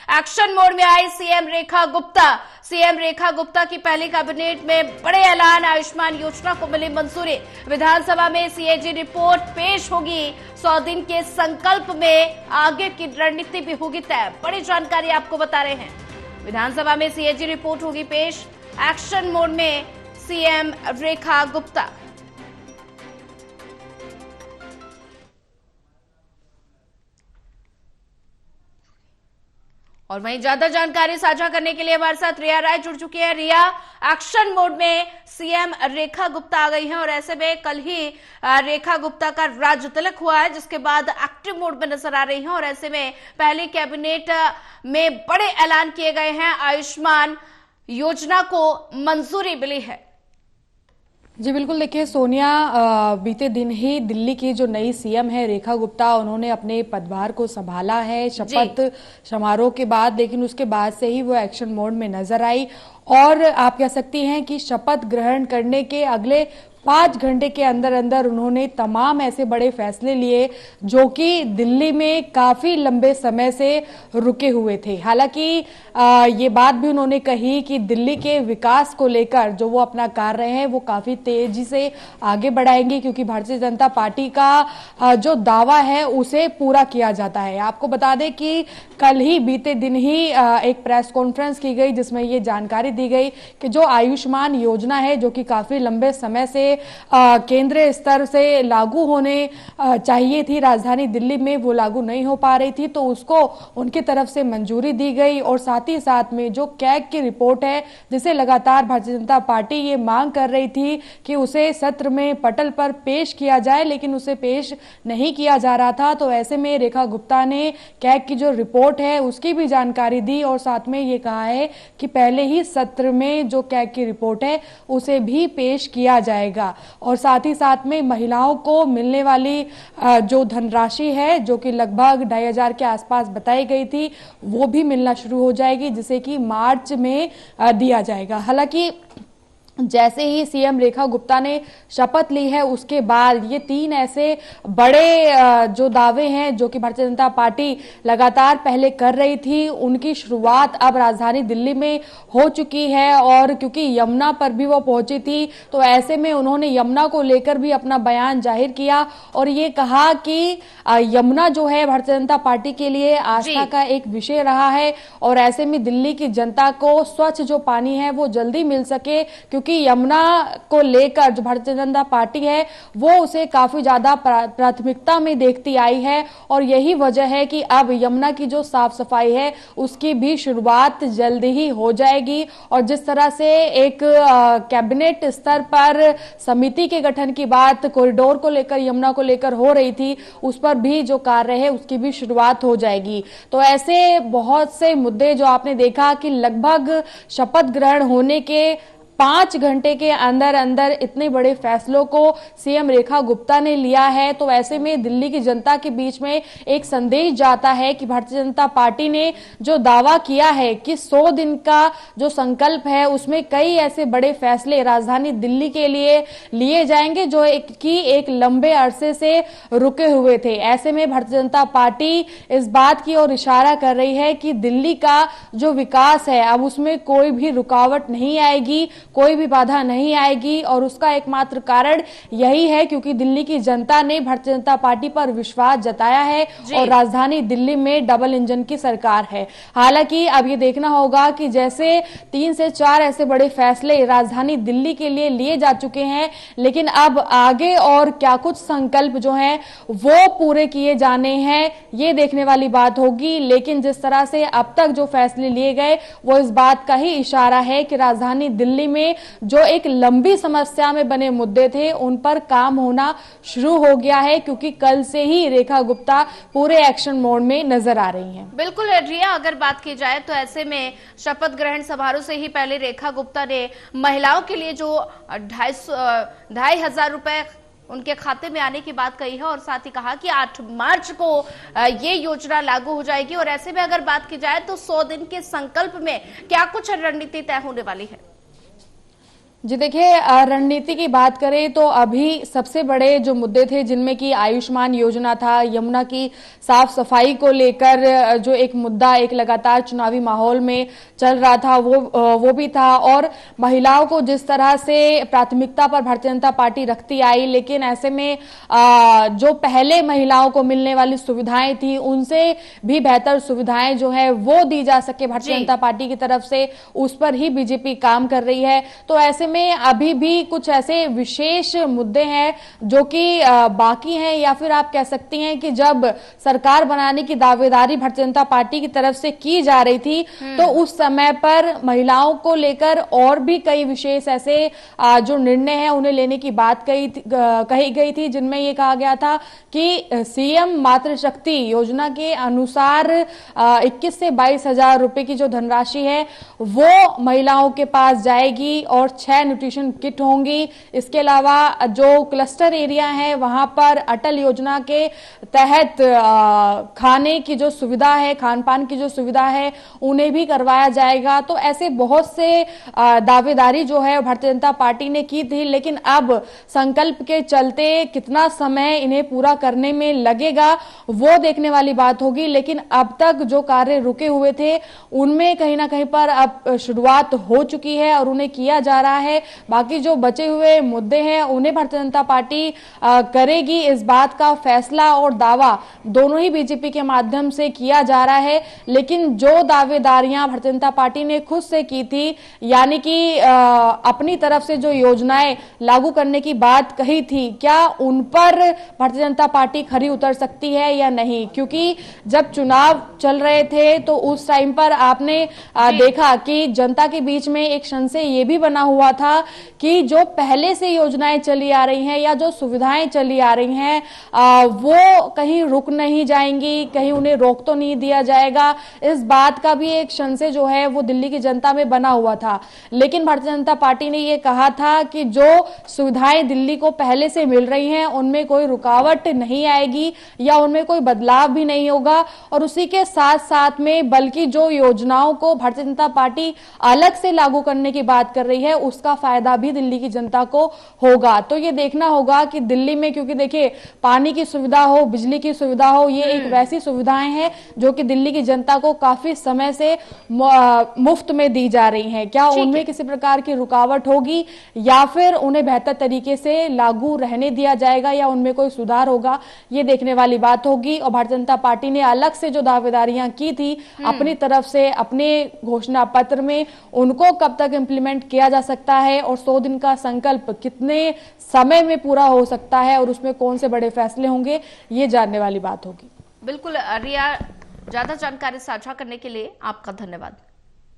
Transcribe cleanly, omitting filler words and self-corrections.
Action mode में आई CM Rekha Gupta. CM Rekha Gupta की पहली कैबिनेट में बड़े ऐलान, आयुष्मान योजना को मिली मंजूरी। विधानसभा में सीएजी रिपोर्ट पेश होगी। 100 दिन के संकल्प में आगे की रणनीति भी होगी तय। बड़ी जानकारी आपको बता रहे हैं। विधानसभा में सीएजी रिपोर्ट होगी पेश। एक्शन मोड में सीएम रेखा गुप्ता। और वहीं ज्यादा जानकारी साझा करने के लिए हमारे साथ रिया राय जुड़ चुकी है। रिया, एक्शन मोड में सीएम रेखा गुप्ता आ गई हैं और ऐसे में कल ही रेखा गुप्ता का राज तिलक हुआ है, जिसके बाद एक्टिव मोड में नजर आ रही हैं और ऐसे में पहली कैबिनेट में बड़े ऐलान किए गए हैं। आयुष्मान योजना को मंजूरी मिली है। जी बिल्कुल, देखिए सोनिया, बीते दिन ही दिल्ली की जो नई सीएम है रेखा गुप्ता, उन्होंने अपने पदभार को संभाला है शपथ समारोह के बाद, लेकिन उसके बाद से ही वो एक्शन मोड में नजर आई और आप कह सकती हैं कि शपथ ग्रहण करने के अगले 5 घंटे के अंदर अंदर उन्होंने तमाम ऐसे बड़े फैसले लिए जो कि दिल्ली में काफी लंबे समय से रुके हुए थे। हालांकि ये बात भी उन्होंने कही कि दिल्ली के विकास को लेकर जो वो अपना कर रहे हैं वो काफी तेजी से आगे बढ़ाएंगे, क्योंकि भारतीय जनता पार्टी का जो दावा है उसे पूरा किया जाता है। आपको बता दें कि कल ही बीते दिन ही एक प्रेस कॉन्फ्रेंस की गई जिसमें ये जानकारी दी गई कि जो आयुष्मान योजना है जो कि काफी लंबे समय से केंद्रीय स्तर से लागू होने चाहिए थी राजधानी दिल्ली में, वो लागू नहीं हो पा रही थी, तो उसको उनकी तरफ से मंजूरी दी गई। और साथ ही साथ में जो कैग की रिपोर्ट है जिसे लगातार भारतीय जनता पार्टी ये मांग कर रही थी कि उसे सत्र में पटल पर पेश किया जाए, लेकिन उसे पेश नहीं किया जा रहा था, तो ऐसे में रेखा गुप्ता ने कैग की जो रिपोर्ट है उसकी भी जानकारी दी और साथ में ये कहा है कि पहले ही सत्र में जो कैग की रिपोर्ट है उसे भी पेश किया जाएगा। और साथ ही साथ में महिलाओं को मिलने वाली जो धनराशि है जो कि लगभग 2,500 के आसपास बताई गई थी वो भी मिलना शुरू हो जाएगी, जिसे कि मार्च में दिया जाएगा। हालांकि जैसे ही सीएम रेखा गुप्ता ने शपथ ली है उसके बाद ये 3 ऐसे बड़े जो दावे हैं जो कि भारतीय जनता पार्टी लगातार पहले कर रही थी, उनकी शुरुआत अब राजधानी दिल्ली में हो चुकी है। और क्योंकि यमुना पर भी वो पहुंची थी तो ऐसे में उन्होंने यमुना को लेकर भी अपना बयान जाहिर किया और ये कहा कि यमुना जो है भारतीय जनता पार्टी के लिए आस्था का एक विषय रहा है और ऐसे में दिल्ली की जनता को स्वच्छ जो पानी है वो जल्दी मिल सके, क्योंकि यमुना को लेकर जो भारतीय जनता पार्टी है वो उसे काफी ज्यादा प्राथमिकता में देखती आई है और यही वजह है कि अब यमुना की जो साफ सफाई है उसकी भी शुरुआत जल्दी ही हो जाएगी। और जिस तरह से एक कैबिनेट स्तर पर समिति के गठन की बात कॉरिडोर को लेकर यमुना को लेकर हो रही थी, उस पर भी जो कार्य है उसकी भी शुरुआत हो जाएगी। तो ऐसे बहुत से मुद्दे जो आपने देखा कि लगभग शपथ ग्रहण होने के 5 घंटे के अंदर अंदर इतने बड़े फैसलों को सीएम रेखा गुप्ता ने लिया है, तो ऐसे में दिल्ली की जनता के बीच में एक संदेश जाता है कि भारतीय जनता पार्टी ने जो दावा किया है कि 100 दिन का जो संकल्प है उसमें कई ऐसे बड़े फैसले राजधानी दिल्ली के लिए लिए जाएंगे जो एक लंबे अरसे से रुके हुए थे। ऐसे में भारतीय जनता पार्टी इस बात की ओर इशारा कर रही है कि दिल्ली का जो विकास है अब उसमें कोई भी रुकावट नहीं आएगी, कोई भी बाधा नहीं आएगी और उसका एकमात्र कारण यही है क्योंकि दिल्ली की जनता ने भारतीय जनता पार्टी पर विश्वास जताया है और राजधानी दिल्ली में डबल इंजन की सरकार है। हालांकि अब ये देखना होगा कि जैसे 3 से 4 ऐसे बड़े फैसले राजधानी दिल्ली के लिए लिए जा चुके हैं, लेकिन अब आगे और क्या कुछ संकल्प जो हैं वो पूरे किए जाने हैं ये देखने वाली बात होगी। लेकिन जिस तरह से अब तक जो फैसले लिए गए वो इस बात का ही इशारा है कि राजधानी दिल्ली में जो एक लंबी समस्या में बने मुद्दे थे उन पर काम होना शुरू हो गया है, क्योंकि कल से ही रेखा गुप्ता पूरे एक्शन मोड में नजर आ रही हैं। बिल्कुल रिया, अगर बात की जाए तो ऐसे में शपथ ग्रहण समारोह से ही पहले रेखा गुप्ता ने महिलाओं के लिए जो 2,500 रुपए उनके खाते में आने की बात कही है और साथ ही कहा कि 8 मार्च को ये योजना लागू हो जाएगी। और ऐसे में अगर बात की जाए तो 100 दिन के संकल्प में क्या कुछ रणनीति तय होने वाली है? जी देखिए, रणनीति की बात करें तो अभी सबसे बड़े जो मुद्दे थे जिनमें कि आयुष्मान योजना था, यमुना की साफ सफाई को लेकर जो एक मुद्दा एक लगातार चुनावी माहौल में चल रहा था वो भी था, और महिलाओं को जिस तरह से प्राथमिकता पर भारतीय जनता पार्टी रखती आई, लेकिन ऐसे में जो पहले महिलाओं को मिलने वाली सुविधाएं थी उनसे भी बेहतर सुविधाएं जो है वो दी जा सके भारतीय जनता पार्टी की तरफ से, उस पर ही बीजेपी काम कर रही है। तो ऐसे में अभी भी कुछ ऐसे विशेष मुद्दे हैं जो कि बाकी हैं, या फिर आप कह सकती हैं कि जब सरकार बनाने की दावेदारी भारतीय जनता पार्टी की तरफ से की जा रही थी तो उस समय पर महिलाओं को लेकर और भी कई विशेष ऐसे जो निर्णय हैं उन्हें लेने की बात कही गई थी, जिनमें यह कहा गया था कि सीएम मातृशक्ति योजना के अनुसार 21 से 22 हजार रुपए की जो धनराशि है वो महिलाओं के पास जाएगी और 6 न्यूट्रिशन किट होंगी। इसके अलावा जो क्लस्टर एरिया है वहां पर अटल योजना के तहत खाने की जो सुविधा है, खान पान की जो सुविधा है उन्हें भी करवाया जाएगा। तो ऐसे बहुत से दावेदारी जो है भारतीय जनता पार्टी ने की थी, लेकिन अब संकल्प के चलते कितना समय इन्हें पूरा करने में लगेगा वो देखने वाली बात होगी। लेकिन अब तक जो कार्य रुके हुए थे उनमें कहीं ना कहीं पर अब शुरुआत हो चुकी है और उन्हें किया जा रहा है। बाकी जो बचे हुए मुद्दे हैं उन्हें भारतीय जनता पार्टी करेगी, इस बात का फैसला और दावा दोनों ही बीजेपी के माध्यम से किया जा रहा है। लेकिन जो दावेदारियां भारतीय जनता पार्टी ने खुद से की थी, यानी कि अपनी तरफ से जो योजनाएं लागू करने की बात कही थी, क्या उन पर भारतीय जनता पार्टी खरी उतर सकती है या नहीं? क्योंकि जब चुनाव चल रहे थे तो उस टाइम पर आपने देखा कि जनता के बीच में एक संशय ये भी बना हुआ था कि जो पहले से योजनाएं चली आ रही हैं या जो सुविधाएं चली आ रही हैं वो कहीं रुक नहीं जाएंगी, कहीं उन्हें रोक तो नहीं दिया जाएगा। इस बात का भी एक संशय जो है वो दिल्ली की जनता में बना हुआ था। लेकिन भारतीय जनता पार्टी ने ये कहा था कि जो सुविधाएं दिल्ली को पहले से मिल रही हैं उनमें कोई रुकावट नहीं आएगी या उनमें कोई बदलाव भी नहीं होगा, और उसी के साथ साथ में बल्कि जो योजनाओं को भारतीय जनता पार्टी अलग से लागू करने की बात कर रही है उसका फायदा भी दिल्ली की जनता को होगा। तो ये देखना होगा कि दिल्ली में, क्योंकि देखिए पानी की सुविधा हो, बिजली की सुविधा हो, ये एक वैसी सुविधाएं हैं जो कि दिल्ली की जनता को काफी समय से मुफ्त में दी जा रही हैं। क्या उनमें किसी प्रकार की रुकावट होगी या फिर उन्हें बेहतर तरीके से लागू रहने दिया जाएगा या उनमें कोई सुधार होगा, ये देखने वाली बात होगी। और भारतीय जनता पार्टी ने अलग से जो दावेदारियां की थी अपनी तरफ से अपने घोषणा पत्र में, उनको कब तक इंप्लीमेंट किया जा सकता है और 100 दिन का संकल्प कितने समय में पूरा हो सकता है और उसमें कौन से बड़े फैसले होंगे, ये जानने वाली बात होगी। बिल्कुल रिया, ज्यादा जानकारी साझा करने के लिए आपका धन्यवाद।